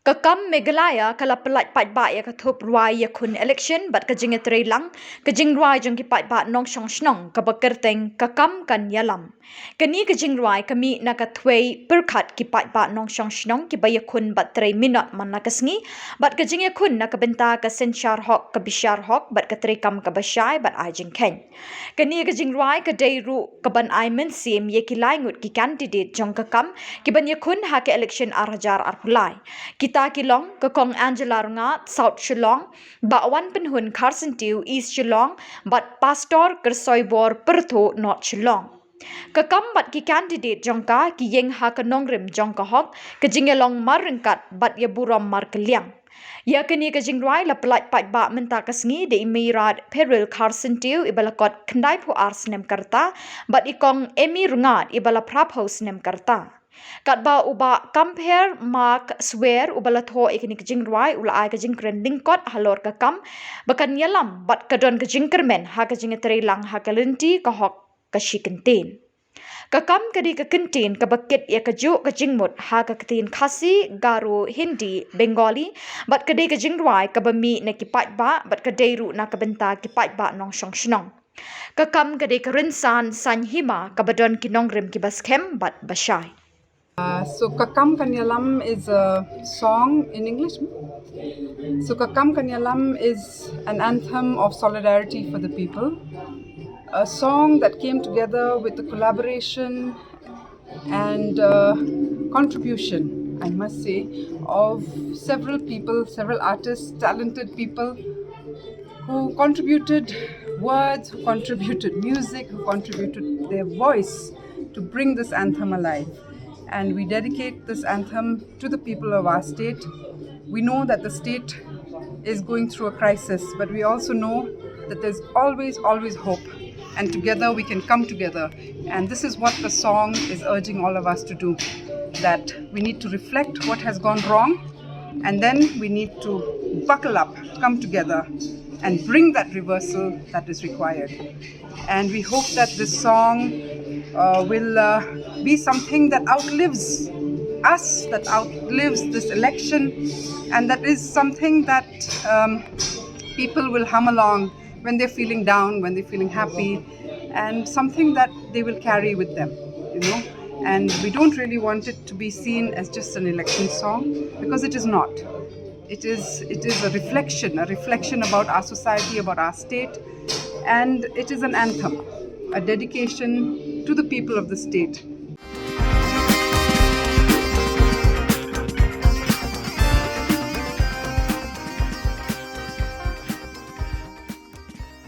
Kakam Meghalaya kala pelat pat ba ya ka Thup Rwai ya kun election bat ka jing etre lang ka jing Rwai jong ki pat ba nong shong shnong ka bakerteng kakam kan Ialam. Kani ka jing Rwai kami na ka tway perkat ki pat ba nong shong shnong ki ba ya kun bat 3 minute man na kasngi bat ka jing ya kun na ka benta ka senchar hok ka bishar hok bat ka tre kam ka bashai bat ai jing ken. Kani ka jing Rwai ka day ru ka ban ai men sim ye ki lai ngut ki candidate jong kakam ki ban ya kun ha ka election arhajar arpulai. Kita Kilong, Kakong Angela Rngad, South Shillong, Bakwan Kynhun Carson Tiu, East Shillong, Bat Pastor Kersoybor Pertho, North Shillong. Kakam bat ki candidate jongka ki yeng ha ka nongrim jongka hok ka jingelong Rngad bat ya buram mar keliang. Ya kini ka jingrai la pelat pat ba menta kasngi de imirat peril Carson Tiu ibalakot kendai pu ars nem karta bat ikong Emi Rngad ibala prap house nem karta. Kat ba uba compare mark swear ubala tho ikini kajing Rwai ula ai kajing krending kot halor ka kam bakan Ialam bat kadon kajing kermen ha kajing etere lang ha kalenti ka hok ka shikentin. Kakam kadi ka kentin ka bakit ya kaju kajing mut ha ka katin khasi Garo Hindi Bengali bat kadi kajing Rwai ka bami na kipat ba bat kadai ru na kabenta kipat ba nong shong shnong. Kakam kadi ka rinsan san hima ka badon kinong rim ki baskem bat bashai. So Kakam Kanyalam is a song in English. So Kakam Kanyalam is an anthem of solidarity for the people. A song that came together with the collaboration and contribution, I must say, of several people, several artists, talented people who contributed words, who contributed music, who contributed their voice to bring this anthem alive. And we dedicate this anthem to the people of our state. We know that the state is going through a crisis, but we also know that there's always hope. And together we can come together. And this is what the song is urging all of us to do. That we need to reflect what has gone wrong, and then we need to buckle up, come together, and bring that reversal that is required. And we hope that this song will be something that outlives us, that outlives this election, and that is something that people will hum along when they're feeling down, when they're feeling happy, and something that they will carry with them, And we don't really want it to be seen as just an election song, because it is not. It is a reflection about our society, about our state, and it is an anthem, a dedication to the people of the state,